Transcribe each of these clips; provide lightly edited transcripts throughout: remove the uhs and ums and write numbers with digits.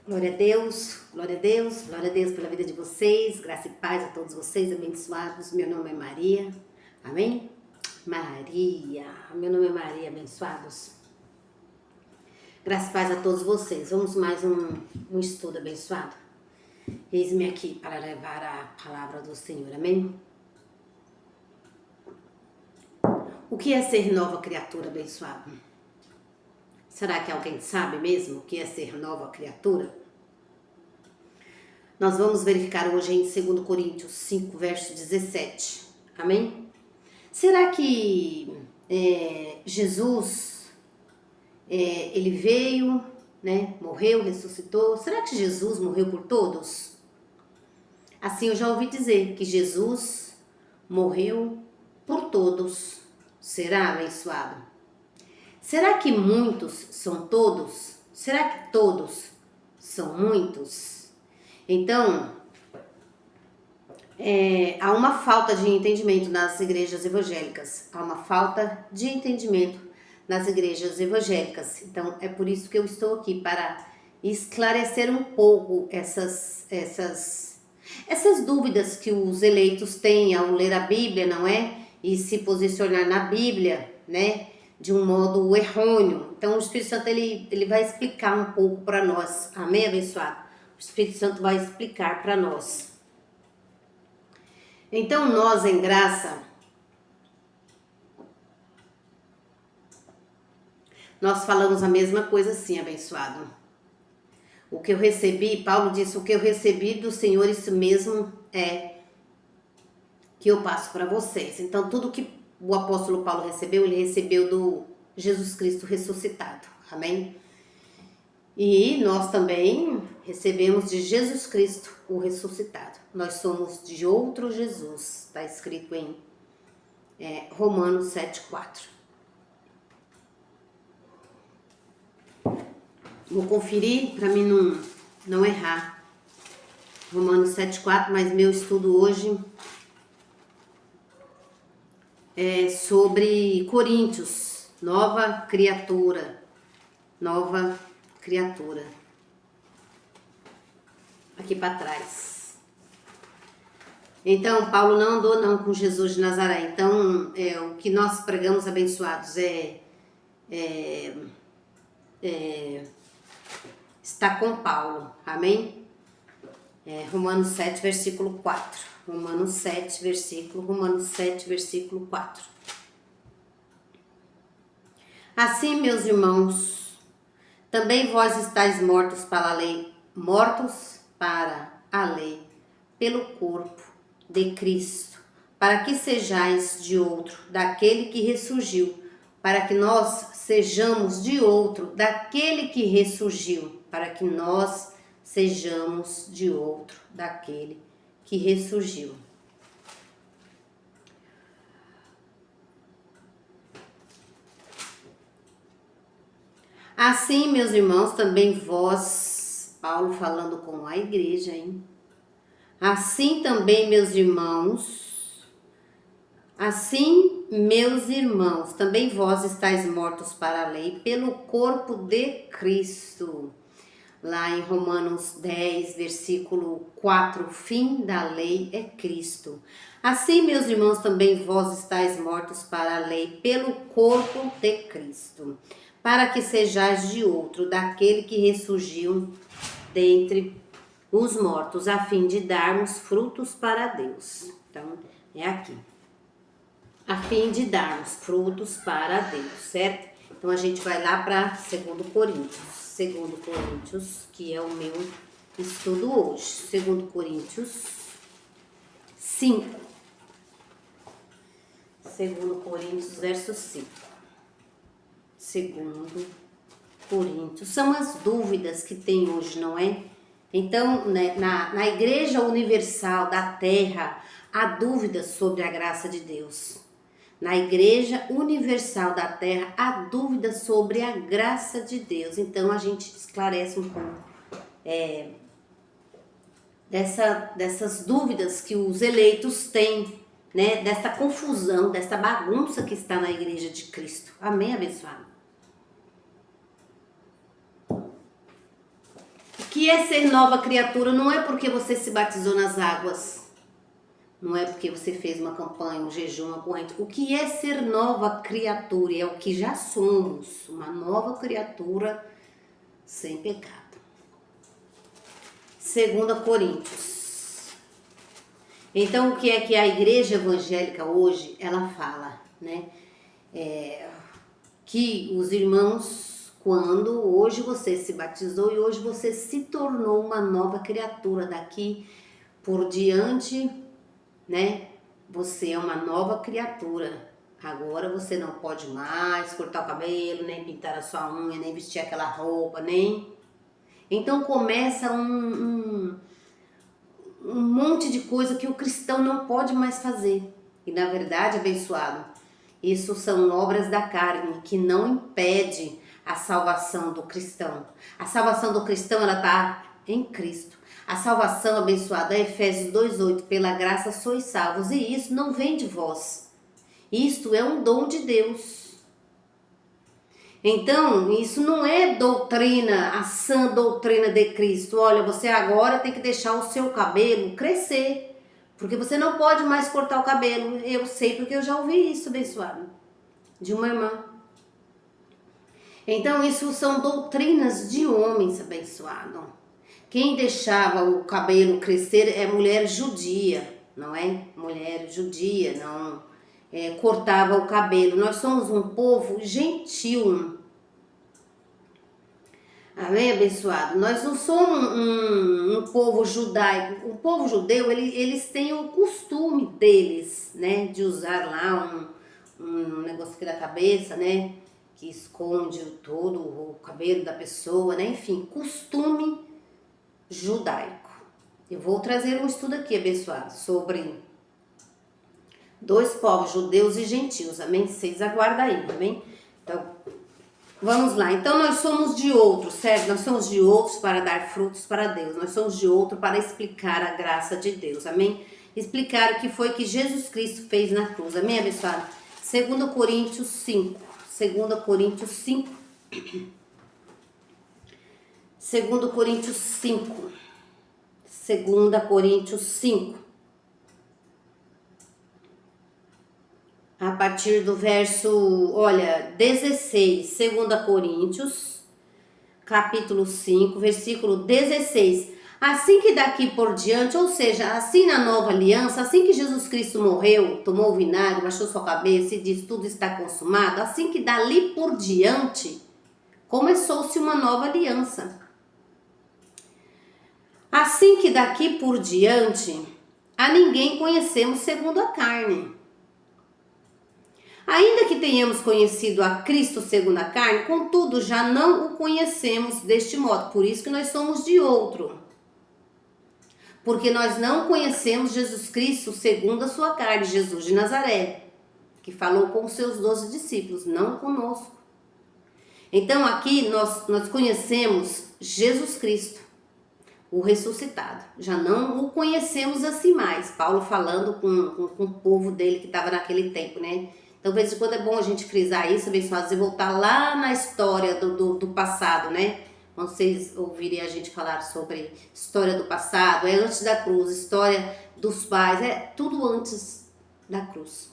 Glória a Deus, glória a Deus, glória a Deus pela vida de vocês, graça e paz a todos vocês, abençoados. Meu nome é Maria, amém? Maria, meu nome é Maria, abençoados. Graça e paz a todos vocês. Vamos mais um estudo abençoado. Eis-me aqui para levar a palavra do Senhor, amém? O que é ser nova criatura, abençoado? Será que alguém sabe mesmo o que é ser nova criatura? Nós vamos verificar hoje em 2 Coríntios 5, verso 17. Amém? Será que Jesus, ele veio, né, morreu, ressuscitou? Será que Jesus morreu por todos? Assim eu já ouvi dizer que Jesus morreu por todos. Será, abençoado? Será que muitos são todos? Será que todos são muitos? Então, há uma falta de entendimento nas igrejas evangélicas. Há uma falta de entendimento nas igrejas evangélicas. Então, é por isso que eu estou aqui, para esclarecer um pouco essas dúvidas que os eleitos têm ao ler a Bíblia, não é? E se posicionar na Bíblia, né? De um modo errôneo. Então, o Espírito Santo, ele vai explicar um pouco para nós. Amém, abençoado? O Espírito Santo vai explicar para nós. Então, nós em graça, nós falamos a mesma coisa assim, abençoado. O que eu recebi, Paulo disse, o que eu recebi do Senhor, isso mesmo é que eu passo para vocês. Então, tudo que o apóstolo Paulo recebeu, ele recebeu do Jesus Cristo ressuscitado. Amém? E nós também recebemos de Jesus Cristo o ressuscitado. Nós somos de outro Jesus. Está escrito em Romanos 7,4. Vou conferir para mim não errar. Romanos 7,4, mas meu estudo hoje é sobre Coríntios, nova criatura. Nova criatura. Aqui para trás. Então, Paulo não andou não com Jesus de Nazaré. Então, o que nós pregamos, abençoados, está com Paulo. Amém? Romanos 7, versículo 4. Romanos 7, versículo 4. Assim, meus irmãos, também vós estáis mortos para a lei, pelo corpo de Cristo, para que sejais de outro, daquele que ressurgiu, para que nós sejamos de outro, daquele que ressurgiu, para que nós sejamos de outro, daquele que ressurgiu. Assim, meus irmãos, também vós, Paulo falando com a igreja, hein? Assim também, meus irmãos, também vós estáis mortos para a lei, pelo corpo de Cristo. Lá em Romanos 10, versículo 4, o fim da lei é Cristo. Assim, meus irmãos, também vós estáis mortos para a lei, pelo corpo de Cristo, para que sejais de outro, daquele que ressurgiu dentre os mortos, a fim de darmos frutos para Deus. Então, é aqui. A fim de darmos frutos para Deus, certo? Então, a gente vai lá para 2 Coríntios. 2 Coríntios, que é o meu estudo hoje. 2 Coríntios 5. 2 Coríntios, verso 5. 2 Coríntios. São as dúvidas que tem hoje, não é? Então, né, na Igreja Universal da Terra, há dúvidas sobre a graça de Deus. Na Igreja Universal da Terra, há dúvidas sobre a graça de Deus. Então, a gente esclarece um pouco dessas dúvidas que os eleitos têm, né? Dessa confusão, dessa bagunça que está na Igreja de Cristo. Amém, abençoado? O que é ser nova criatura? Não é porque você se batizou nas águas. Não é porque você fez uma campanha, um jejum, uma corrente. O que é ser nova criatura? É o que já somos. Uma nova criatura sem pecado. 2 Coríntios. Então, o que é que a igreja evangélica hoje, ela fala, né? Que os irmãos, quando hoje você se batizou e hoje você se tornou uma nova criatura, daqui por diante, né? Você é uma nova criatura. Agora você não pode mais cortar o cabelo, nem pintar a sua unha, nem vestir aquela roupa, nem... Então começa um monte de coisa que o cristão não pode mais fazer. E na verdade, abençoado, isso são obras da carne que não impede a salvação do cristão. A salvação do cristão, ela está em Cristo. A salvação, abençoada, é Efésios 2:8, pela graça sois salvos, e isso não vem de vós. Isto é um dom de Deus. Então, isso não é doutrina, a sã doutrina de Cristo. Olha, você agora tem que deixar o seu cabelo crescer, porque você não pode mais cortar o cabelo. Eu sei porque eu já ouvi isso, abençoado, de uma irmã. Então, isso são doutrinas de homens, abençoado. Quem deixava o cabelo crescer é mulher judia, não é? Mulher judia, não cortava o cabelo. Nós somos um povo gentil. Amém, abençoado? Nós não somos um povo judaico. O povo judeu, eles têm o costume deles, né? De usar lá um negócio aqui da cabeça, né? Que esconde todo o cabelo da pessoa, né? Enfim, costume judaico. Eu vou trazer um estudo aqui, abençoado, sobre dois povos, judeus e gentios, amém? Vocês aguardam aí, amém? Então, vamos lá. Então, nós somos de outros, certo? Nós somos de outros para dar frutos para Deus. Nós somos de outro para explicar a graça de Deus, amém? Explicar o que foi que Jesus Cristo fez na cruz, amém, abençoado? 2 Coríntios 5. 2 Coríntios 5. 2 Coríntios 5. 2 Coríntios 5. A partir do verso, olha, 16. 2 Coríntios, capítulo 5, versículo 16. Assim que daqui por diante, ou seja, assim na nova aliança, assim que Jesus Cristo morreu, tomou o vinagre, baixou sua cabeça e diz tudo está consumado, assim que dali por diante, começou-se uma nova aliança. Assim que daqui por diante, a ninguém conhecemos segundo a carne. Ainda que tenhamos conhecido a Cristo segundo a carne, contudo já não o conhecemos deste modo. Por isso que nós somos de outro. Porque nós não conhecemos Jesus Cristo segundo a sua carne, Jesus de Nazaré, que falou com os seus 12 discípulos, não conosco. Então aqui nós conhecemos Jesus Cristo, o ressuscitado. Já não o conhecemos assim mais. Paulo falando com o povo dele que estava naquele tempo, né? Então, de vez em quando é bom a gente frisar isso, abençoados, e voltar lá na história do passado, né? Quando vocês ouvirem a gente falar sobre história do passado, é antes da cruz, história dos pais, é tudo antes da cruz.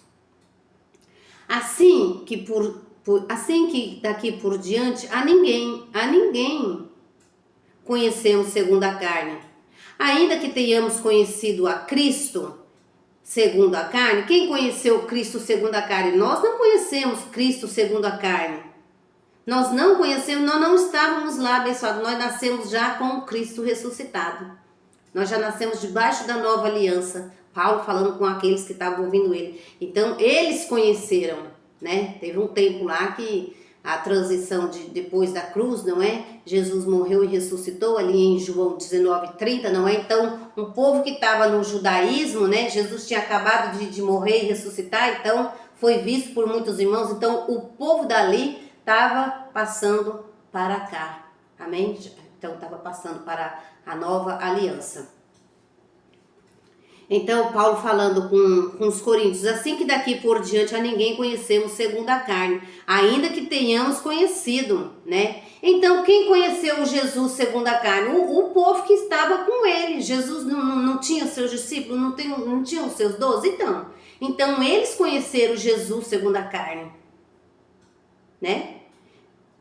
Assim que daqui por diante, a ninguém conhecemos segundo a carne. Ainda que tenhamos conhecido a Cristo segundo a carne, quem conheceu Cristo segundo a carne? Nós não conhecemos Cristo segundo a carne. Nós não conhecemos, nós não estávamos lá, abençoados. Nós nascemos já com Cristo ressuscitado. Nós já nascemos debaixo da nova aliança. Paulo falando com aqueles que estavam ouvindo ele. Então, eles conheceram, né? Teve um tempo lá que a transição depois da cruz, não é? Jesus morreu e ressuscitou ali em João 19:30, não é? Então, um povo que estava no judaísmo, né? Jesus tinha acabado de morrer e ressuscitar, então foi visto por muitos irmãos. Então, o povo dali estava passando para cá, amém? Então, estava passando para a nova aliança. Então, Paulo falando com os coríntios, assim que daqui por diante a ninguém conhecemos segundo a carne, ainda que tenhamos conhecido, né? Então, quem conheceu Jesus segundo a carne? O povo que estava com ele. Jesus não tinha seus discípulos, não tinha os seus 12? Então, eles conheceram Jesus segundo a carne, né?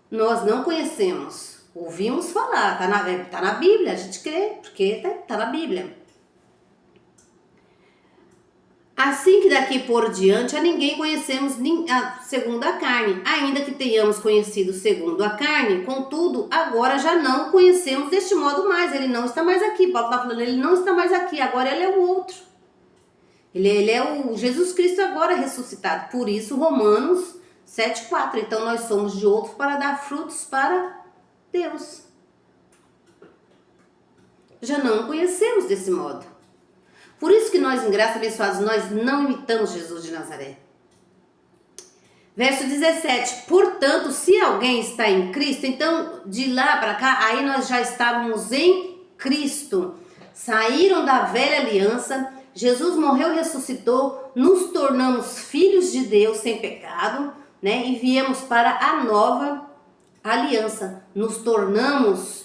Nós não conhecemos, ouvimos falar, tá na Bíblia, a gente crê, porque tá na Bíblia. Assim que daqui por diante a ninguém conhecemos segundo a carne, ainda que tenhamos conhecido segundo a carne, contudo, agora já não conhecemos deste modo mais, ele não está mais aqui. Paulo está falando, ele não está mais aqui, agora ele é o outro. Ele é o Jesus Cristo agora ressuscitado. Por isso, Romanos 7,4. Então, nós somos de outro para dar frutos para Deus. Já não conhecemos desse modo. Por isso que nós, em graça abençoados, nós não imitamos Jesus de Nazaré. Verso 17. Portanto, se alguém está em Cristo, então de lá para cá, aí nós já estávamos em Cristo. Saíram da velha aliança, Jesus morreu e ressuscitou, nos tornamos filhos de Deus sem pecado, né? E viemos para a nova aliança. Nos tornamos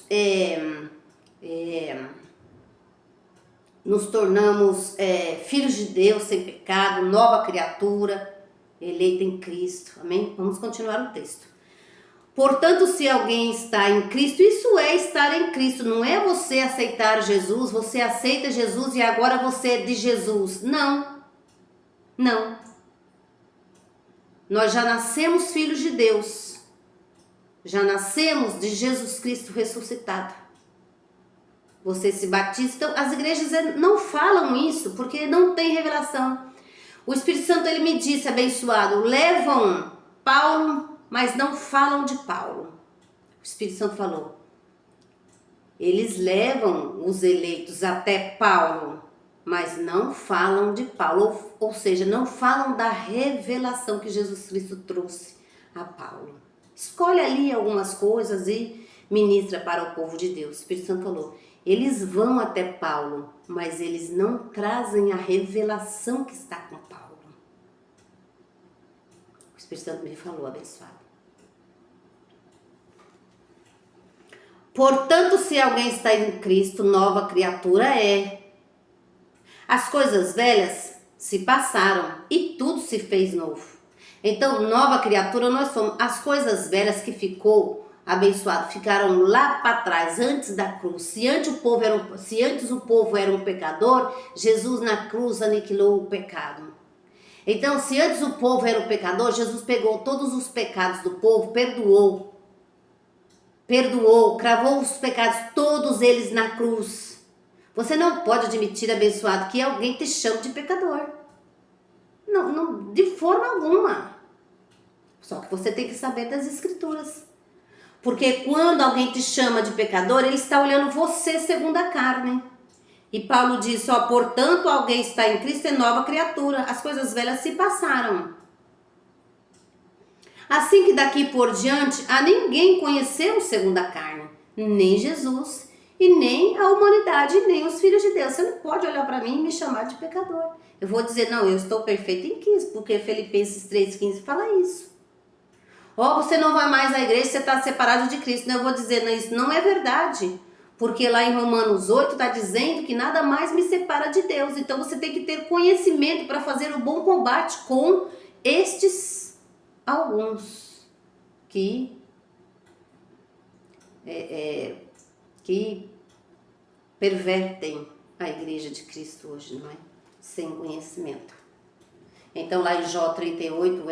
filhos de Deus sem pecado, nova criatura, eleita em Cristo. Amém? Vamos continuar o texto. Portanto, se alguém está em Cristo, isso é estar em Cristo. Não é você aceitar Jesus, você aceita Jesus e agora você é de Jesus. Não. Não. Nós já nascemos filhos de Deus. Já nascemos de Jesus Cristo ressuscitado. Você se batiza. Então, as igrejas não falam isso porque não tem revelação. O Espírito Santo, ele me disse, abençoado, levam Paulo, mas não falam de Paulo. O Espírito Santo falou. Eles levam os eleitos até Paulo, mas não falam de Paulo. Ou seja, não falam da revelação que Jesus Cristo trouxe a Paulo. Escolhe ali algumas coisas e ministra para o povo de Deus. O Espírito Santo falou. Eles vão até Paulo, mas eles não trazem a revelação que está com Paulo. O Espírito Santo me falou, abençoado. Portanto, se alguém está em Cristo, nova criatura é. As coisas velhas se passaram e tudo se fez novo. Então, nova criatura nós somos. As coisas velhas que abençoado, ficaram lá para trás, antes da cruz. Se antes o povo era um pecador, Jesus na cruz aniquilou o pecado. Então, se antes o povo era um pecador, Jesus pegou todos os pecados do povo, perdoou, cravou os pecados, todos eles na cruz. Você não pode admitir, abençoado, que alguém te chame de pecador. Não, de forma alguma. Só que você tem que saber das escrituras. Porque quando alguém te chama de pecador, ele está olhando você segundo a carne. E Paulo diz, portanto, alguém está em Cristo é nova criatura. As coisas velhas se passaram. Assim que daqui por diante, a ninguém conheceu segundo a carne. Nem Jesus, e nem a humanidade, nem os filhos de Deus. Você não pode olhar para mim e me chamar de pecador. Eu vou dizer, não, eu estou perfeito em Cristo, porque Filipenses 3,15 fala isso. Você não vai mais à igreja, você está separado de Cristo. Eu vou dizer, não, isso não é verdade. Porque lá em Romanos 8 está dizendo que nada mais me separa de Deus. Então você tem que ter conhecimento para fazer o bom combate com estes alguns que pervertem a igreja de Cristo hoje, não é? Sem conhecimento. Então lá em Jó 38,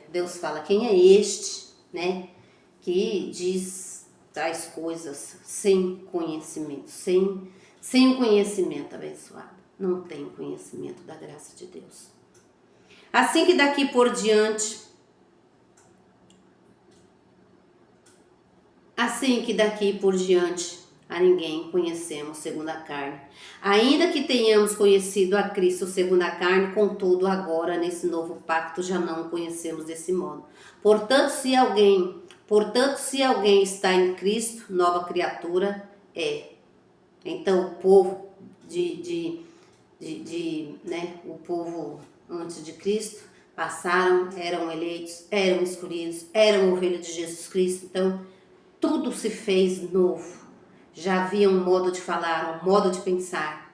Deus fala, quem é este, né, que diz tais coisas sem conhecimento, sem conhecimento, abençoado. Não tem conhecimento da graça de Deus. Assim que daqui por diante, a ninguém conhecemos segundo a carne. Ainda que tenhamos conhecido a Cristo segundo a carne, contudo agora nesse novo pacto já não conhecemos desse modo. Portanto, se alguém está em Cristo, nova criatura é. Então o povo né, o povo antes de Cristo passaram, eram eleitos, eram escolhidos, eram ovelhas de Jesus Cristo. Então, tudo se fez novo. Já havia um modo de falar, um modo de pensar.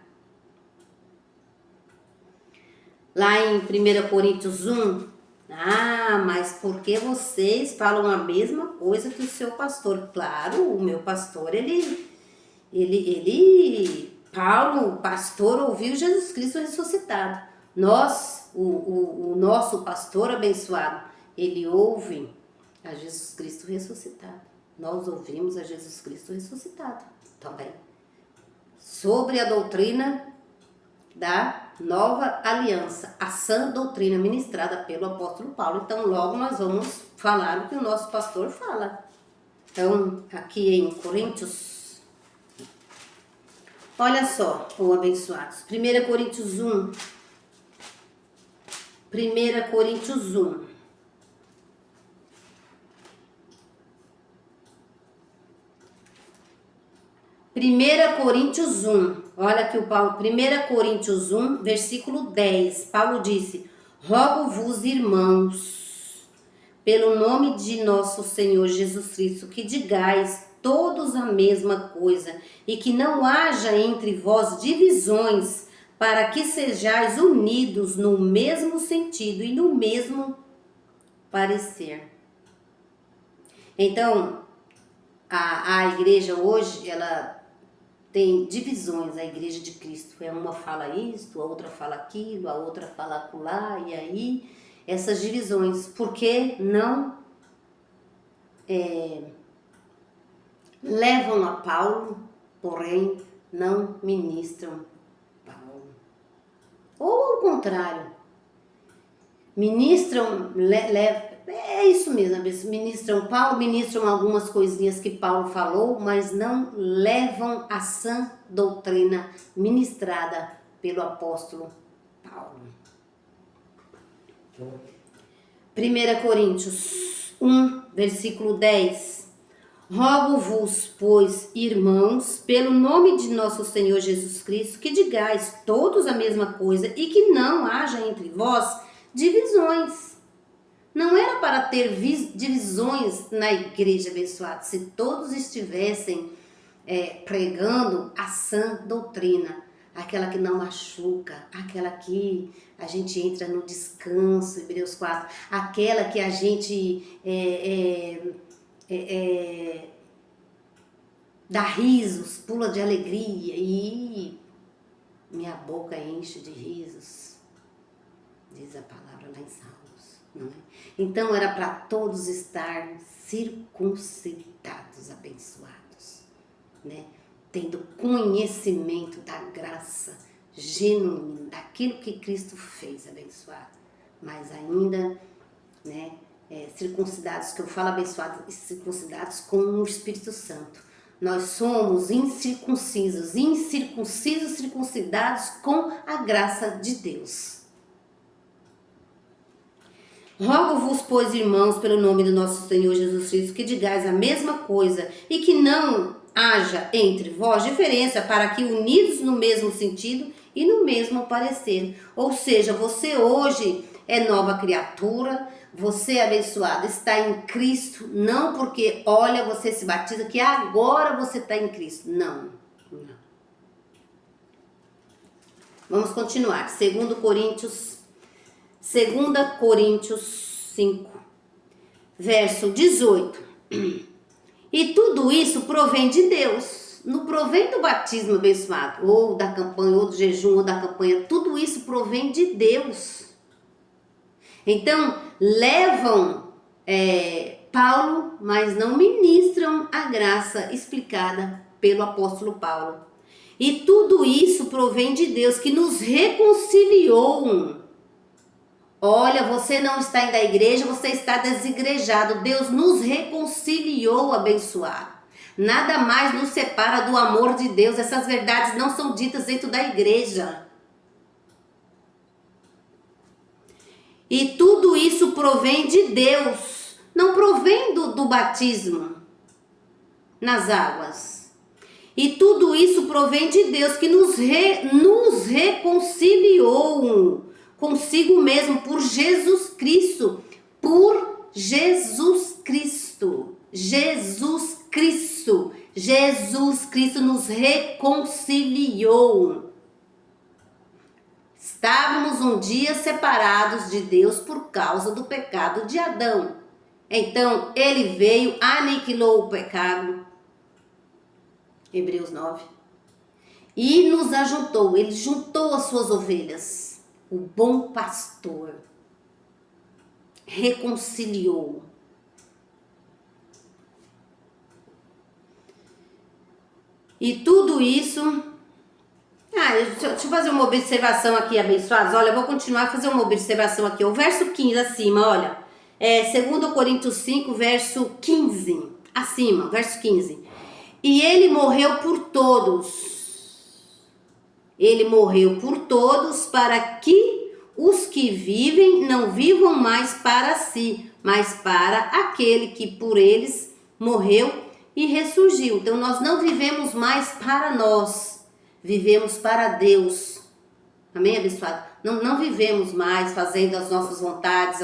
Lá em 1 Coríntios 1, mas por que vocês falam a mesma coisa que o seu pastor? Claro, o meu pastor, Paulo, o pastor, ouviu Jesus Cristo ressuscitado. Nós, o nosso pastor abençoado, ele ouve a Jesus Cristo ressuscitado. Nós ouvimos a Jesus Cristo ressuscitado também. Sobre a doutrina da nova aliança, a sã doutrina ministrada pelo apóstolo Paulo. Então, logo nós vamos falar o que o nosso pastor fala. Então, aqui em Coríntios, olha só, abençoados, 1 Coríntios 1, 1 Coríntios 1. 1 Coríntios 1, olha aqui o Paulo, 1 Coríntios 1, versículo 10, Paulo disse: rogo-vos, irmãos, pelo nome de nosso Senhor Jesus Cristo, que digais todos a mesma coisa, e que não haja entre vós divisões, para que sejais unidos no mesmo sentido e no mesmo parecer. Então, a igreja hoje, ela tem divisões, a igreja de Cristo. Uma fala isto, a outra fala aquilo, a outra fala acolá, e aí essas divisões, porque não levam a Paulo, porém não ministram Paulo. Ou ao contrário, ministram, é isso mesmo, ministram Paulo, ministram algumas coisinhas que Paulo falou, mas não levam a sã doutrina ministrada pelo apóstolo Paulo. 1 Coríntios 1, versículo 10. Rogo-vos, pois, irmãos, pelo nome de nosso Senhor Jesus Cristo, que digais todos a mesma coisa e que não haja entre vós divisões. Não era para ter divisões na igreja abençoada, se todos estivessem pregando a sã doutrina, aquela que não machuca, aquela que a gente entra no descanso, Hebreus 4, aquela que a gente dá risos, pula de alegria e minha boca enche de risos, diz a palavra lá em Salmos. Não é? Então era para todos estar circuncidados, abençoados, né? Tendo conhecimento da graça genuína, daquilo que Cristo fez, abençoado, mas ainda, né, circuncidados, que eu falo abençoados, circuncidados com o Espírito Santo. Nós somos incircuncisos, circuncidados com a graça de Deus. Rogo-vos, pois, irmãos, pelo nome do nosso Senhor Jesus Cristo, que digais a mesma coisa e que não haja entre vós diferença, para que unidos no mesmo sentido e no mesmo parecer. Ou seja, você hoje é nova criatura, você abençoado, está em Cristo, não porque, olha, você se batiza, que agora você está em Cristo. Não. Vamos continuar. 2 Coríntios 5, verso 18. E tudo isso provém de Deus. Não provém do batismo abençoado, ou da campanha, ou do jejum, ou da campanha. Tudo isso provém de Deus. Então, levam Paulo, mas não ministram a graça explicada pelo apóstolo Paulo. E tudo isso provém de Deus, que nos reconciliou. Olha, você não está indo à igreja, você está desigrejado. Deus nos reconciliou, abençoado. Nada mais nos separa do amor de Deus. Essas verdades não são ditas dentro da igreja. E tudo isso provém de Deus. Não provém do batismo nas águas. E tudo isso provém de Deus, que nos reconciliou consigo mesmo por Jesus Cristo. Por Jesus Cristo. Jesus Cristo. Jesus Cristo nos reconciliou. Estávamos um dia separados de Deus por causa do pecado de Adão. Então, ele veio, aniquilou o pecado. Hebreus 9. E nos ajuntou, ele juntou as suas ovelhas. O bom pastor reconciliou. E tudo isso... deixa eu fazer uma observação aqui, abençoados. Olha, eu vou continuar a fazer uma observação aqui. O verso 15 acima, olha. 2 Coríntios 5, verso 15. Acima, verso 15. E ele morreu por todos. Ele morreu por todos para que os que vivem não vivam mais para si, mas para aquele que por eles morreu e ressurgiu. Então nós não vivemos mais para nós. Vivemos para Deus. Amém, abençoado? Não vivemos mais fazendo as nossas vontades,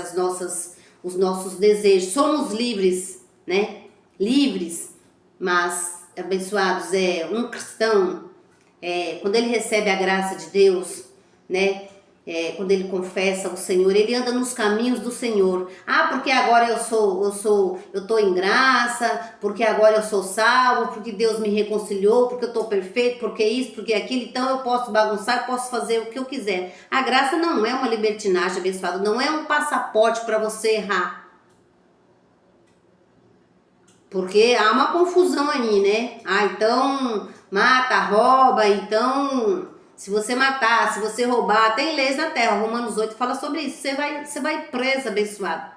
os nossos desejos. Somos livres, né? Livres. Mas, abençoados, um cristão, quando ele recebe a graça de Deus, né? Quando ele confessa o Senhor, ele anda nos caminhos do Senhor. Porque agora eu tô em graça, porque agora eu sou salvo, porque Deus me reconciliou, porque eu tô perfeito, porque isso, porque aquilo, então eu posso bagunçar, eu posso fazer o que eu quiser. A graça não é uma libertinagem, abençoado, não é um passaporte para você errar. Porque há uma confusão aí, né? Então mata, rouba, então... Se você matar, se você roubar, tem leis na terra. Romanos 8 fala sobre isso. Você vai preso, abençoado.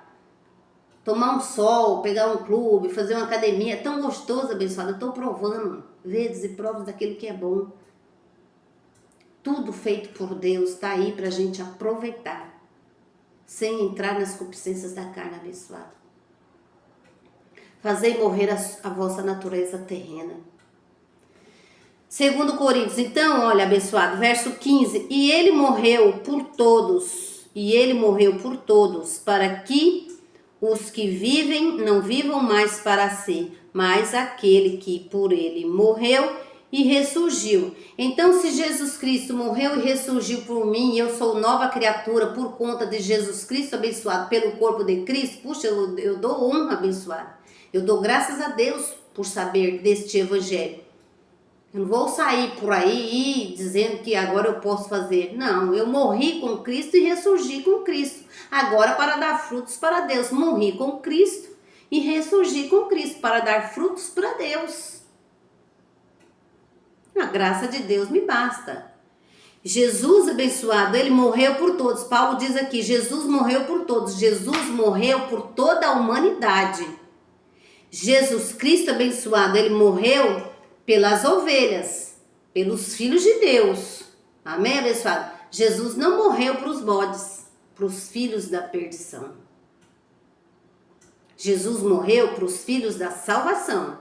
Tomar um sol, pegar um clube, fazer uma academia. É tão gostoso, abençoado. Eu estou provando vezes e provas daquilo que é bom. Tudo feito por Deus está aí para a gente aproveitar. Sem entrar nas concupiscências da carne, abençoado. Fazei morrer a vossa natureza terrena. 2 Coríntios, então, olha, abençoado, verso 15, e ele morreu por todos, para que os que vivem não vivam mais para si, mas aquele que por ele morreu e ressurgiu. Então, se Jesus Cristo morreu e ressurgiu por mim, e eu sou nova criatura por conta de Jesus Cristo, abençoado pelo corpo de Cristo, puxa, eu dou honra, abençoado. Eu dou graças a Deus por saber deste evangelho. Eu não vou sair por aí dizendo que agora eu posso fazer. Não, eu morri com Cristo e ressurgi com Cristo. Agora para dar frutos para Deus. Morri com Cristo e ressurgi com Cristo para dar frutos para Deus. A graça de Deus me basta. Jesus abençoado, ele morreu por todos. Paulo diz aqui, Jesus morreu por todos. Jesus morreu por toda a humanidade. Jesus Cristo abençoado, ele morreu pelas ovelhas, pelos filhos de Deus. Amém, abençoado? Jesus não morreu para os bodes, para os filhos da perdição. Jesus morreu para os filhos da salvação.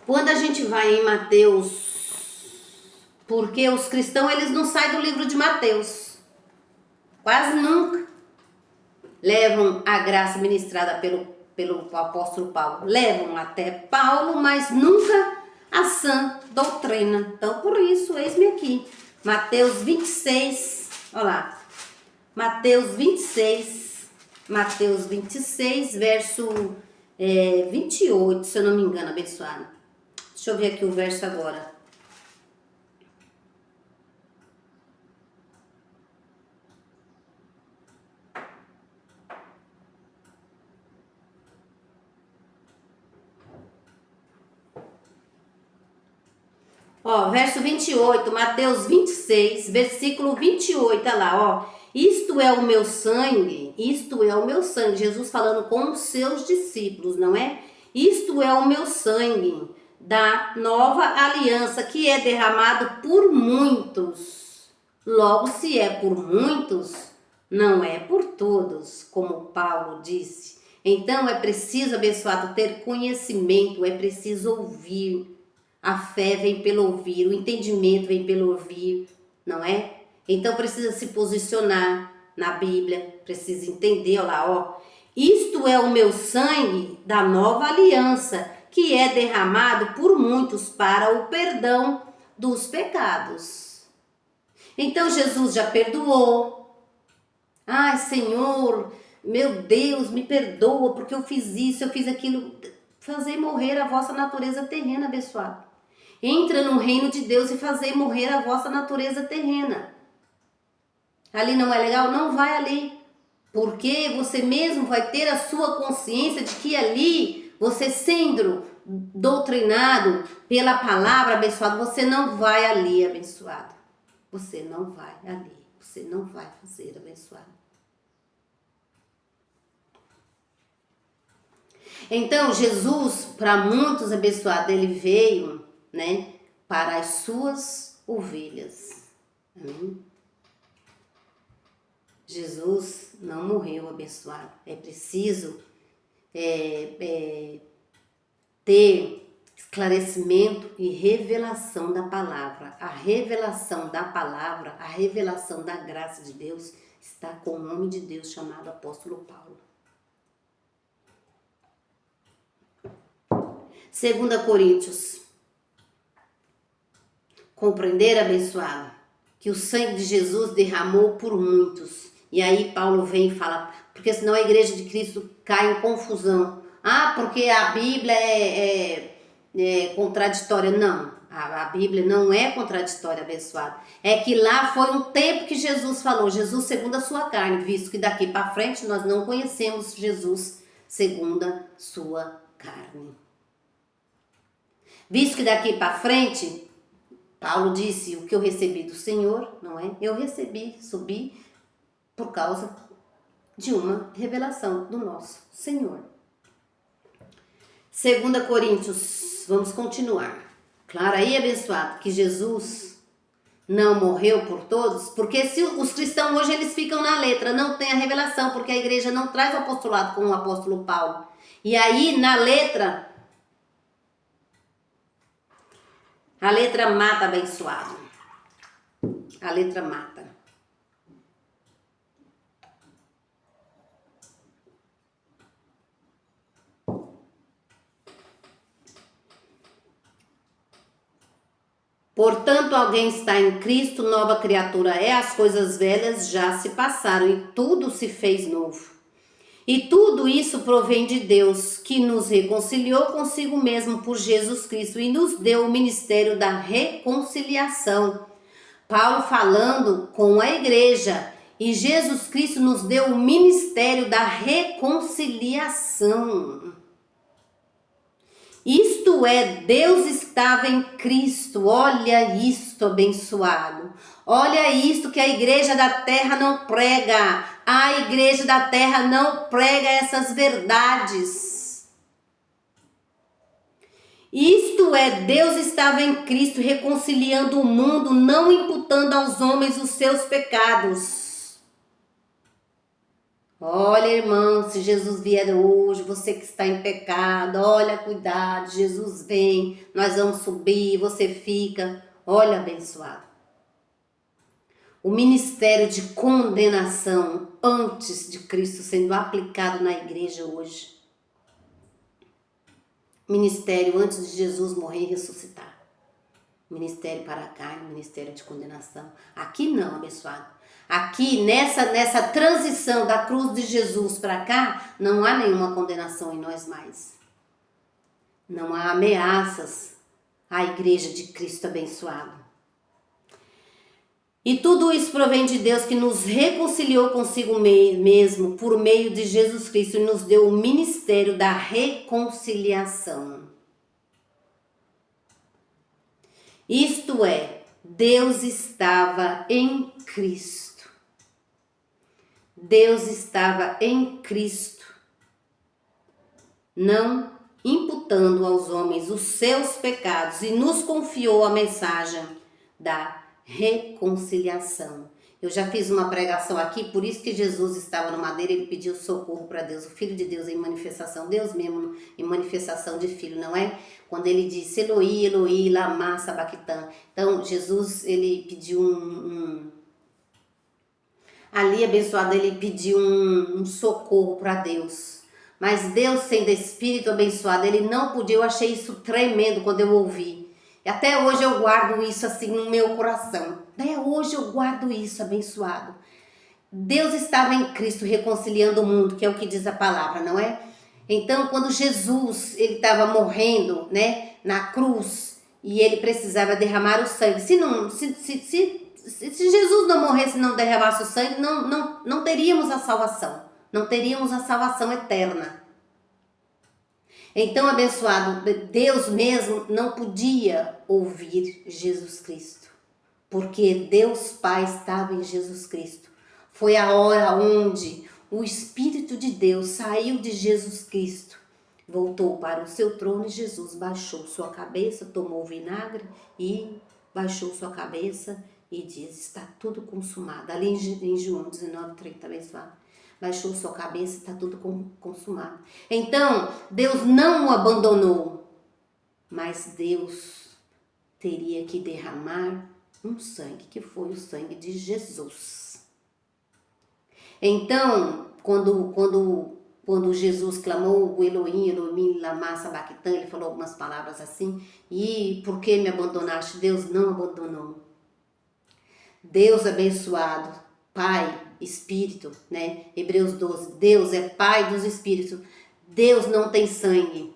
Quando a gente vai em Mateus, porque os cristãos eles não saem do livro de Mateus, quase nunca levam a graça ministrada pelo apóstolo Paulo. Levam até Paulo, mas nunca a sã doutrina. Então, por isso, eis-me aqui. Mateus 26, olha lá. Mateus 26, verso 28, se eu não me engano, abençoado. Deixa eu ver aqui o verso agora. Verso 28, Mateus 26, versículo 28, olha lá, Isto é o meu sangue, Jesus falando com os seus discípulos, não é? Isto é o meu sangue da nova aliança que é derramado por muitos. Logo, se é por muitos, não é por todos, como Paulo disse. Então é preciso, abençoado, ter conhecimento, é preciso ouvir. A fé vem pelo ouvir, o entendimento vem pelo ouvir, não é? Então precisa se posicionar na Bíblia, precisa entender, olha lá, ó. Isto é o meu sangue da nova aliança, que é derramado por muitos para o perdão dos pecados. Então Jesus já perdoou. Ai, Senhor, meu Deus, me perdoa porque eu fiz isso, eu fiz aquilo. Fazer morrer a vossa natureza terrena, abençoado. Entra no reino de Deus e fazer morrer a vossa natureza terrena. Ali não é legal? Não vai ali. Porque você mesmo vai ter a sua consciência de que ali, você sendo doutrinado pela palavra, abençoado, você não vai ali, abençoado. Você não vai ali. Você não vai fazer, abençoado. Então, Jesus, para muitos, abençoado, ele veio, né, para as suas ovelhas. Amém? Jesus não morreu, abençoado. É preciso ter esclarecimento e revelação da palavra. A revelação da palavra, a revelação da graça de Deus está com o nome de Deus chamado apóstolo Paulo. 2 Coríntios. Compreender, abençoado, que o sangue de Jesus derramou por muitos. E aí Paulo vem e fala, porque senão a igreja de Cristo cai em confusão. Ah, porque a Bíblia é contraditória. Não, a Bíblia não é contraditória, abençoado. É que lá foi um tempo que Jesus falou, Jesus segundo a sua carne, visto que daqui para frente nós não conhecemos Jesus segundo a sua carne. Visto que daqui para frente, Paulo disse, o que eu recebi do Senhor, não é? Eu subi por causa de uma revelação do nosso Senhor. 2 Coríntios, vamos continuar. Claro aí, abençoado, que Jesus não morreu por todos, porque se os cristãos hoje eles ficam na letra, não tem a revelação, porque a igreja não traz o apostolado com o apóstolo Paulo. E aí, na letra, a letra mata, abençoado. A letra mata. Portanto, alguém está em Cristo, nova criatura é, as coisas velhas já se passaram e tudo se fez novo. E tudo isso provém de Deus, que nos reconciliou consigo mesmo por Jesus Cristo e nos deu o ministério da reconciliação. Paulo falando com a igreja, e Jesus Cristo nos deu o ministério da reconciliação. Isto é, Deus estava em Cristo. Olha isto, abençoado. Olha isto que a igreja da terra não prega. A igreja da terra não prega essas verdades. Isto é, Deus estava em Cristo reconciliando o mundo, não imputando aos homens os seus pecados. Olha, irmão, se Jesus vier hoje, você que está em pecado, olha, cuidado, Jesus vem, nós vamos subir, você fica, olha, abençoado. O ministério de condenação antes de Cristo sendo aplicado na igreja hoje. Ministério antes de Jesus morrer e ressuscitar. Ministério para a carne, ministério de condenação. Aqui não, abençoado. Aqui, nessa transição da cruz de Jesus para cá, não há nenhuma condenação em nós mais. Não há ameaças à igreja de Cristo abençoado. E tudo isso provém de Deus que nos reconciliou consigo mesmo por meio de Jesus Cristo e nos deu o ministério da reconciliação. Isto é, Deus estava em Cristo. Deus estava em Cristo, não imputando aos homens os seus pecados e nos confiou a mensagem da reconciliação. Eu já fiz uma pregação aqui, por isso que Jesus estava no madeiro, ele pediu socorro para Deus, o Filho de Deus em manifestação, Deus mesmo em manifestação de filho, não é? Quando ele disse, Eloi, Eloi, lama sabachthani. Então, Jesus, ele pediu ali, abençoado, ele pediu um socorro para Deus. Mas Deus, sendo Espírito abençoado, ele não podia, eu achei isso tremendo quando eu ouvi. E até hoje eu guardo isso assim no meu coração. Até hoje eu guardo isso, abençoado. Deus estava em Cristo reconciliando o mundo, que é o que diz a palavra, não é? Então, quando Jesus, ele estava morrendo, né, na cruz, e ele precisava derramar o sangue. Se Jesus não morresse e não derramasse o sangue, não teríamos a salvação. Não teríamos a salvação eterna. Então, abençoado, Deus mesmo não podia ouvir Jesus Cristo, porque Deus Pai estava em Jesus Cristo. Foi a hora onde o Espírito de Deus saiu de Jesus Cristo, voltou para o seu trono e Jesus baixou sua cabeça, tomou o vinagre e baixou sua cabeça e diz, está tudo consumado. Ali em João 19:30, abençoado. Baixou sua cabeça e está tudo consumado. Então, Deus não o abandonou, mas Deus teria que derramar um sangue, que foi o sangue de Jesus. Então, quando Jesus clamou, o Elohim, Elohim, lama sabachthani, ele falou algumas palavras assim, e por que me abandonaste? Deus não abandonou. Deus abençoado, Pai, Espírito, né? Hebreus 12, Deus é Pai dos Espíritos. Deus não tem sangue.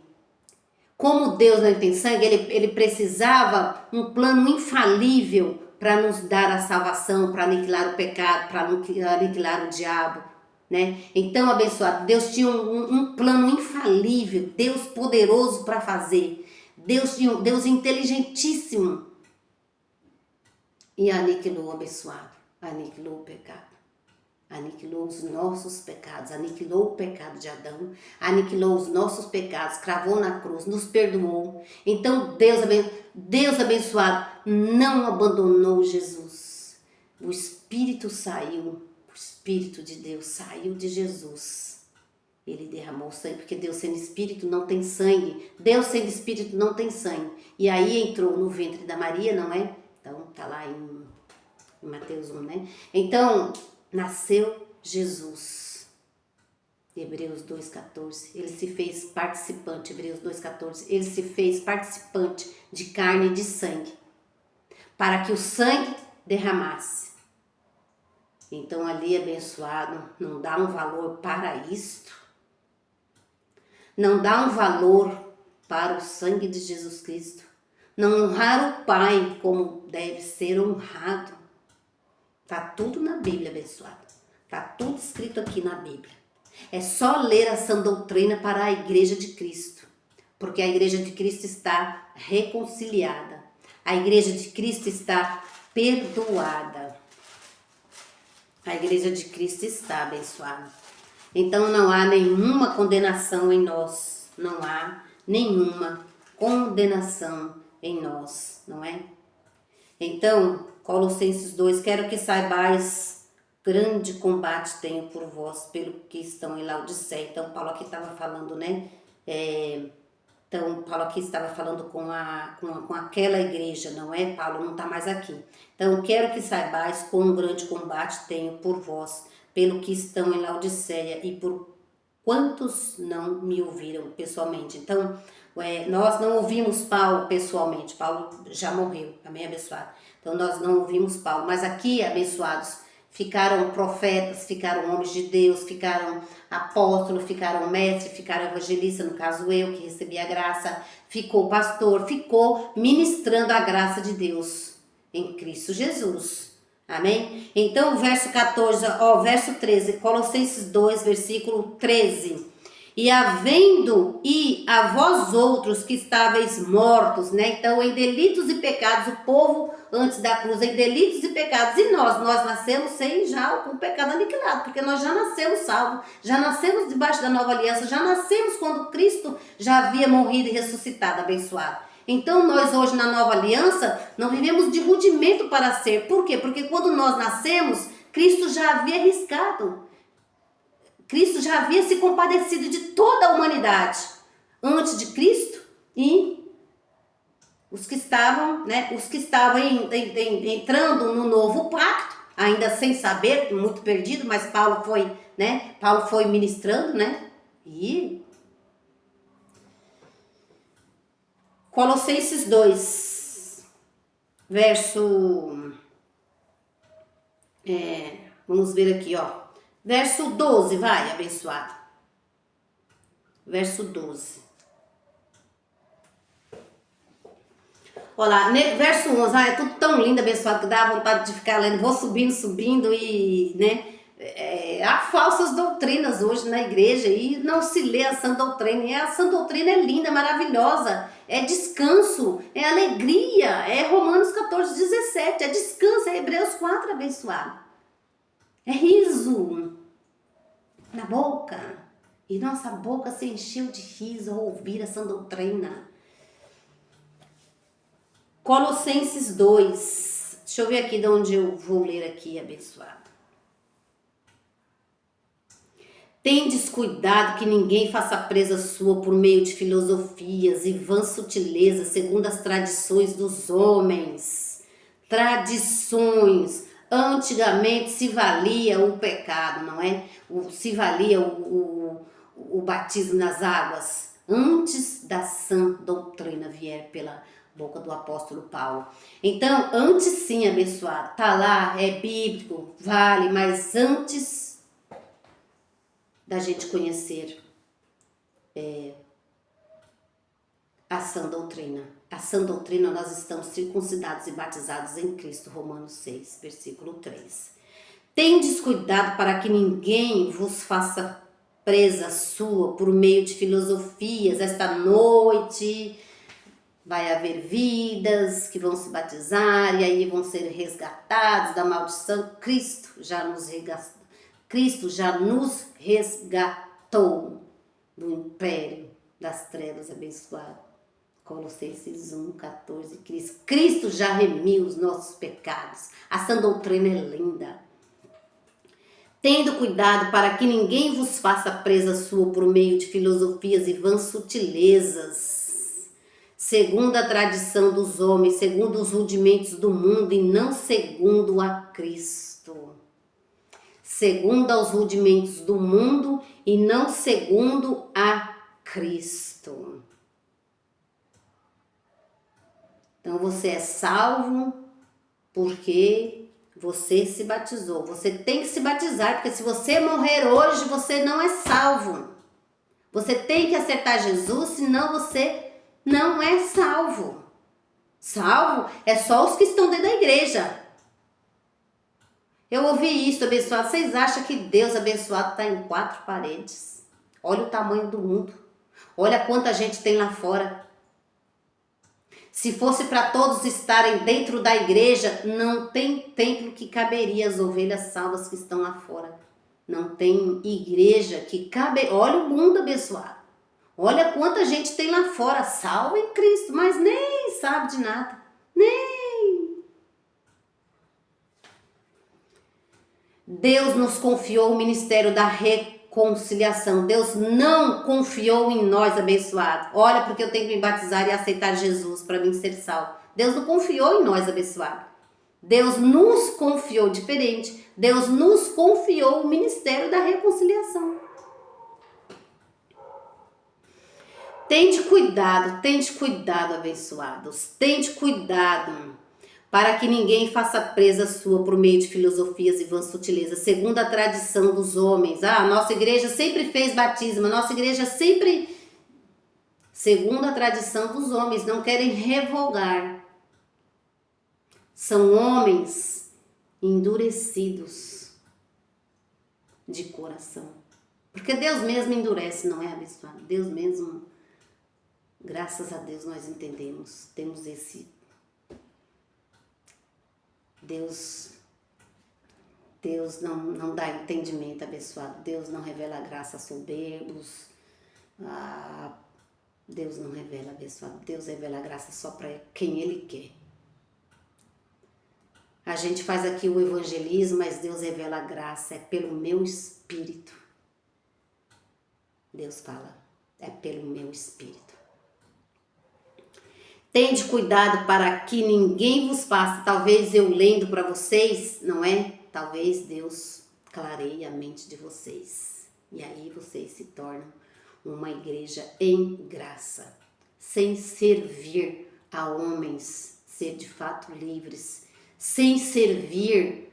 Como Deus não tem sangue, ele precisava um plano infalível para nos dar a salvação, para aniquilar o pecado, para aniquilar o diabo, né? Então, abençoado, Deus tinha um plano infalível, Deus poderoso para fazer, Deus inteligentíssimo, e aniquilou, abençoado, aniquilou o pecado. Aniquilou os nossos pecados, aniquilou o pecado de Adão, aniquilou os nossos pecados, cravou na cruz, nos perdoou. Então Deus abençoado não abandonou Jesus. O Espírito saiu, o Espírito de Deus saiu de Jesus. Ele derramou sangue, porque Deus sendo Espírito não tem sangue. Deus sendo Espírito não tem sangue. E aí entrou no ventre da Maria, não é? Então tá lá em Mateus 1, né? Então nasceu Jesus. Hebreus 2,14. Ele se fez participante. Hebreus 2,14. Ele se fez participante de carne e de sangue, para que o sangue derramasse. Então ali, abençoado, não dá um valor para isto. Não dá um valor para o sangue de Jesus Cristo. Não honrar o Pai como deve ser honrado. Está tudo na Bíblia, abençoado. Está tudo escrito aqui na Bíblia. É só ler a sã doutrina para a Igreja de Cristo. Porque a Igreja de Cristo está reconciliada. A Igreja de Cristo está perdoada. A Igreja de Cristo está abençoada. Então não há nenhuma condenação em nós. Não há nenhuma condenação em nós, não é? Então, Colossenses 2, quero que saibais, grande combate tenho por vós, pelo que estão em Laodiceia. Então, Paulo aqui estava falando, né? Então, Paulo aqui estava falando com aquela igreja, não é? Paulo não está mais aqui. Então, quero que saibais, quão grande combate tenho por vós, pelo que estão em Laodiceia e por quantos não me ouviram pessoalmente. Então, nós não ouvimos Paulo pessoalmente. Paulo já morreu, amém, abençoado? Então, nós não ouvimos Paulo. Mas aqui, abençoados, ficaram profetas, ficaram homens de Deus, ficaram apóstolos, ficaram mestres, ficaram evangelistas, no caso eu, que recebi a graça, ficou pastor, ficou ministrando a graça de Deus em Cristo Jesus. Amém? Então, verso 14, verso 13, Colossenses 2, versículo 13. E a vós outros que estáveis mortos, né? Então, em delitos e pecados, o povo antes da cruz, em delitos e pecados, e nós nascemos sem já com o pecado aniquilado, porque nós já nascemos salvos, já nascemos debaixo da nova aliança, já nascemos quando Cristo já havia morrido e ressuscitado, abençoado. Então nós hoje na nova aliança não vivemos de rudimento para ser. Por quê? Porque quando nós nascemos, Cristo já havia arriscado. Cristo já havia se compadecido de toda a humanidade antes de Cristo e os que estavam, entrando no novo pacto, ainda sem saber, muito perdido, mas Paulo foi ministrando, E Colossenses 2, vamos ver aqui, verso 12, vai, abençoado. Verso 12. Olha lá, verso 11, é tudo tão lindo, abençoado, que dá vontade de ficar lendo. Vou subindo e, há falsas doutrinas hoje na igreja e não se lê a sã doutrina. E a sã doutrina é linda, maravilhosa, é descanso, é alegria, é Romanos 14, 17, é descanso, é Hebreus 4, abençoado. É riso na boca. E nossa boca se encheu de riso ao ouvir a sã doutrina. Colossenses 2. Deixa eu ver aqui de onde eu vou ler aqui, abençoado. Tendes cuidado que ninguém faça presa sua por meio de filosofias e vãs sutilezas, segundo as tradições dos homens. Tradições. Antigamente se valia o pecado, não é? Se valia o batismo nas águas. Antes da sã doutrina vier pela boca do apóstolo Paulo. Então, antes sim, abençoado, tá lá, é bíblico, vale, mas antes da gente conhecer a sã doutrina. A sã doutrina, nós estamos circuncidados e batizados em Cristo, Romanos 6, versículo 3. Tendes cuidado para que ninguém vos faça presa sua por meio de filosofias. Esta noite vai haver vidas que vão se batizar e aí vão ser resgatados da maldição. Cristo já nos resgatou do império das trevas, abençoado. Colossenses 1, 14. Cristo já remiu os nossos pecados. A sã doutrina é linda. Tendo cuidado para que ninguém vos faça presa sua por meio de filosofias e vãs sutilezas, segundo a tradição dos homens, segundo os rudimentos do mundo e não segundo a Cristo. Segundo aos rudimentos do mundo e não segundo a Cristo. Então você é salvo porque você se batizou. Você tem que se batizar, porque se você morrer hoje, você não é salvo. Você tem que aceitar Jesus, senão você não é salvo. Salvo é só os que estão dentro da igreja. Eu ouvi isso, abençoado. Vocês acham que Deus abençoado está em 4 paredes? Olha o tamanho do mundo. Olha quanta gente tem lá fora. Se fosse para todos estarem dentro da igreja, não tem templo que caberia as ovelhas salvas que estão lá fora. Não tem igreja que cabe. Olha o mundo abençoado. Olha quanta gente tem lá fora, salva em Cristo, mas nem sabe de nada. Nem. Deus nos confiou o ministério da reconciliação. Deus não confiou em nós, abençoado. Olha, porque eu tenho que me batizar e aceitar Jesus para mim ser salvo. Deus não confiou em nós, abençoado. Deus nos confiou diferente. Deus nos confiou o ministério da reconciliação. Tende cuidado, abençoados. Tende cuidado para que ninguém faça presa sua por meio de filosofias e vãs sutilezas, segundo a tradição dos homens. A nossa igreja sempre fez batismo, a nossa igreja sempre, segundo a tradição dos homens, não querem revogar. São homens endurecidos de coração. Porque Deus mesmo endurece, não é, abençoado? Deus mesmo, graças a Deus nós entendemos, temos esse... Deus não dá entendimento, abençoado. Deus não revela graça a soberbos. Deus não revela, abençoado. Deus revela a graça só para quem Ele quer. A gente faz aqui o evangelismo, mas Deus revela a graça. É pelo meu espírito. Deus fala, é pelo meu espírito. Tende cuidado para que ninguém vos faça. Talvez eu lendo para vocês, não é? Talvez Deus clareie a mente de vocês. E aí vocês se tornam uma igreja em graça. Sem servir a homens, ser de fato livres. Sem servir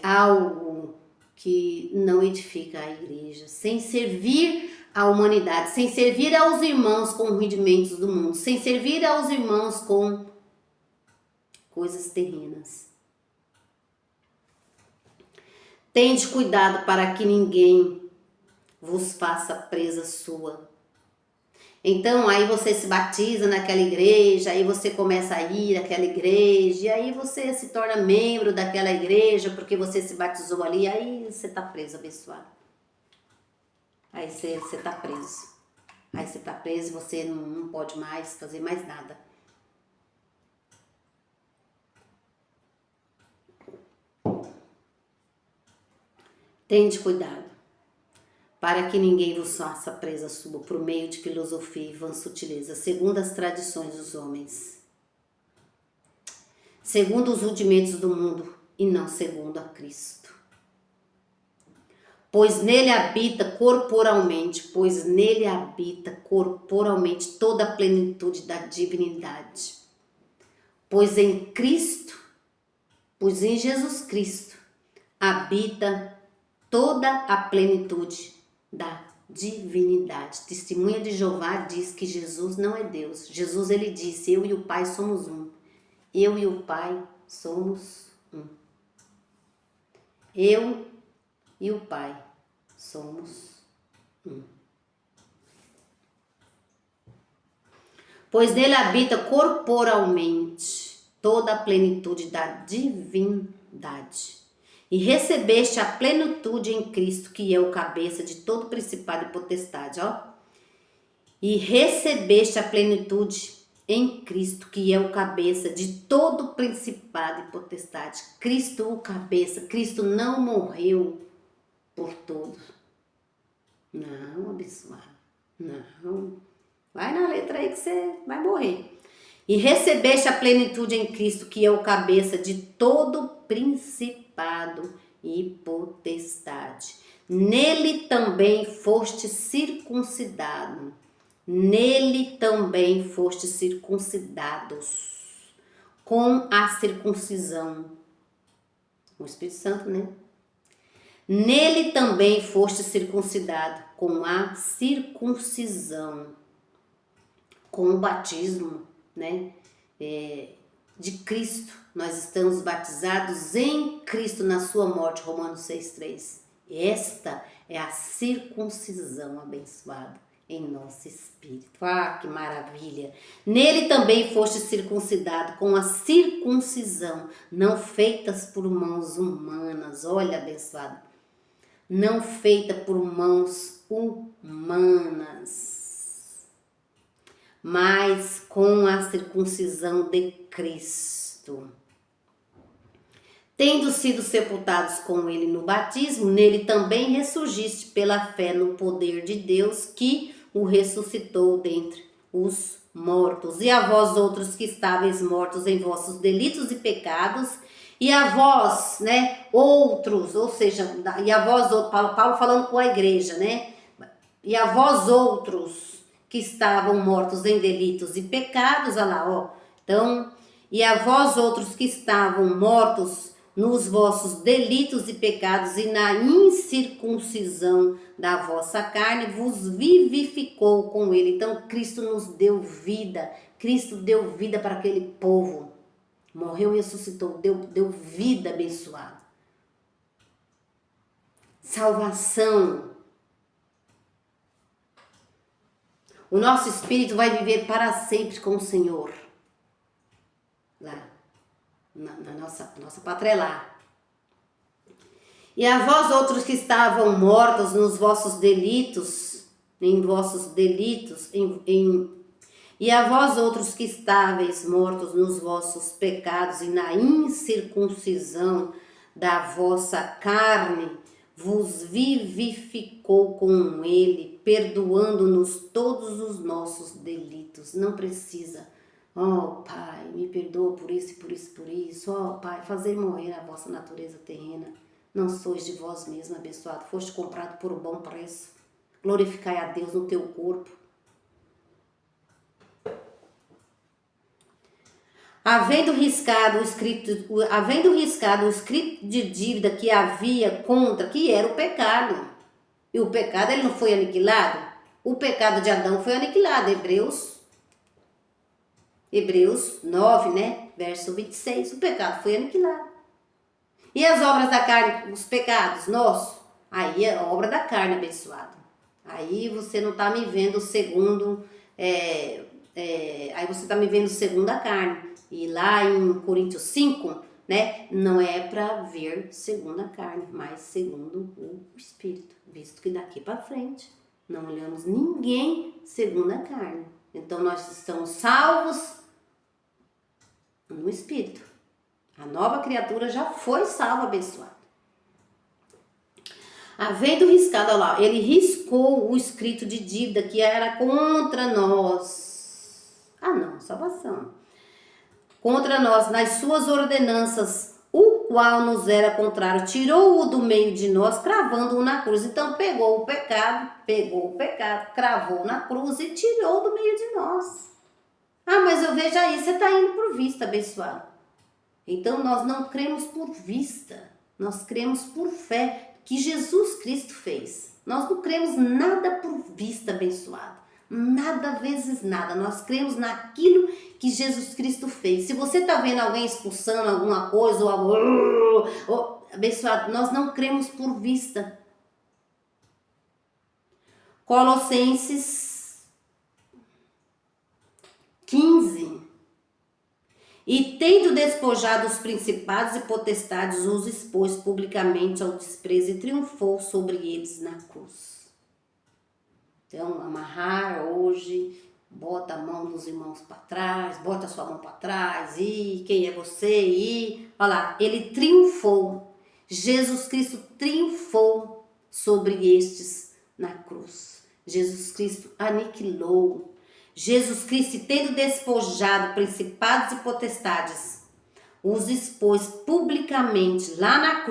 algo que não edifica a igreja. Sem servir a humanidade, sem servir aos irmãos com rudimentos do mundo, sem servir aos irmãos com coisas terrenas. Tende cuidado para que ninguém vos faça presa sua. Então, aí você se batiza naquela igreja, aí você começa a ir àquela igreja, e aí você se torna membro daquela igreja porque você se batizou ali, aí você está preso, abençoado. Aí você está preso. Aí você está preso e você não pode mais fazer mais nada. Tende cuidado, para que ninguém vos faça presa sua por meio de filosofia e vã sutileza, segundo as tradições dos homens, segundo os rudimentos do mundo e não segundo a Cristo. Pois nele habita corporalmente toda a plenitude da divindade. Pois em Jesus Cristo, habita toda a plenitude da divindade. Testemunha de Jeová diz que Jesus não é Deus. Jesus, ele disse, eu e o Pai somos um. Eu e o Pai somos um. Eu e o Pai somos um. Pois nele habita corporalmente toda a plenitude da divindade. E recebeste a plenitude em Cristo, que é o cabeça de todo principado e potestade, ó. E recebeste a plenitude em Cristo, que é o cabeça de todo principado e potestade. Cristo o cabeça, Cristo não morreu por todos. Não, abençoado. Não. Vai na letra aí que você vai morrer. E recebeste a plenitude em Cristo, que é o cabeça de todo principado e potestade. Nele também foste circuncidado. Nele também foste circuncidados. Com a circuncisão. O Espírito Santo, né? Nele também foste circuncidado com a circuncisão, com o batismo, né, de Cristo. Nós estamos batizados em Cristo na sua morte, Romanos 6,3. Esta é a circuncisão abençoada em nosso espírito. Ah, que maravilha! Nele também foste circuncidado com a circuncisão, não feitas por mãos humanas. Olha, abençoado. Não feita por mãos humanas, mas com a circuncisão de Cristo. Tendo sido sepultados com ele no batismo, nele também ressurgiste pela fé no poder de Deus que o ressuscitou dentre os mortos. E a vós outros que estáveis mortos em vossos delitos e pecados, e a vós, né, outros, ou seja, e a vós outros, Paulo falando com a igreja, né, e a vós outros que estavam mortos em delitos e pecados, olha lá, ó, então, e a vós outros que estavam mortos nos vossos delitos e pecados e na incircuncisão da vossa carne, vos vivificou com ele. Então, Cristo nos deu vida, Cristo deu vida para aquele povo. Morreu e ressuscitou, deu vida abençoada. Salvação. O nosso espírito vai viver para sempre com o Senhor. Lá, na nossa pátria lá. E a vós outros que estavam mortos nos vossos delitos, em E a vós outros que estáveis mortos nos vossos pecados e na incircuncisão da vossa carne, vos vivificou com ele, perdoando-nos todos os nossos delitos. Não precisa, ó Pai, me perdoa por isso e por isso, por isso. Ó Pai, fazer morrer a vossa natureza terrena. Não sois de vós mesmo, abençoado, foste comprado por um bom preço. Glorificai a Deus no teu corpo. Havendo riscado o escrito de dívida que havia contra, que era o pecado. E o pecado, ele não foi aniquilado? O pecado de Adão foi aniquilado. Hebreus 9, né? Verso 26. O pecado foi aniquilado. E as obras da carne, os pecados nossos? Aí é obra da carne, abençoado. Aí você não está me vendo segundo... aí você está me vendo segundo a carne. E lá em Coríntios 5, né, não é para ver segundo a carne, mas segundo o Espírito. Visto que daqui para frente não olhamos ninguém segundo a carne. Então nós estamos salvos no Espírito. A nova criatura já foi salva, abençoada. Havendo riscado, olha lá, ele riscou o escrito de dívida que era contra nós. Ah não, salvação. Contra nós, nas suas ordenanças, o qual nos era contrário, tirou-o do meio de nós, cravando-o na cruz. Então pegou o pecado, cravou na cruz e tirou do meio de nós. Ah, mas eu vejo aí, você está indo por vista, abençoado. Então nós não cremos por vista, nós cremos por fé que Jesus Cristo fez. Nós não cremos nada por vista, abençoado. Nada vezes nada, nós cremos naquilo que Jesus Cristo fez. Se você está vendo alguém expulsando alguma coisa, abençoado, nós não cremos por vista. Colossenses 15. E tendo despojado os principados e potestades, os expôs publicamente ao desprezo e triunfou sobre eles na cruz. Então, amarrar hoje, bota a mão dos irmãos para trás, bota a sua mão para trás, e quem é você? E olha lá, ele triunfou. Jesus Cristo triunfou sobre estes na cruz. Jesus Cristo aniquilou. Jesus Cristo, tendo despojado principados e potestades, os expôs publicamente lá na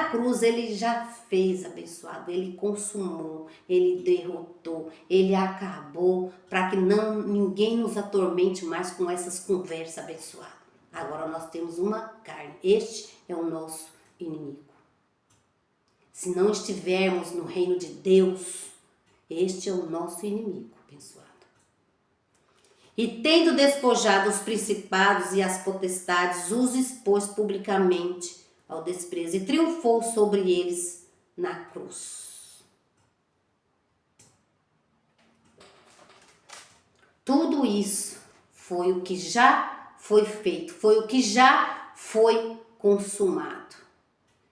cruz ele já fez, abençoado, ele consumou, ele derrotou, ele acabou, para que ninguém nos atormente mais com essas conversas, abençoado. Agora nós temos uma carne, este é o nosso inimigo. Se não estivermos no reino de Deus, este é o nosso inimigo, abençoado. E tendo despojado os principados e as potestades, os expôs publicamente ao desprezo e triunfou sobre eles na cruz. Tudo isso foi o que já foi feito, foi o que já foi consumado.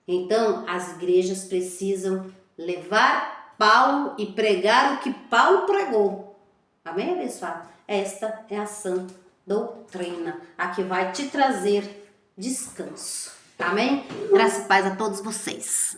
Então, as igrejas precisam levar Paulo e pregar o que Paulo pregou. Amém, abençoado? Esta é a sã doutrina, a que vai te trazer descanso. Amém? Graças e paz a todos vocês.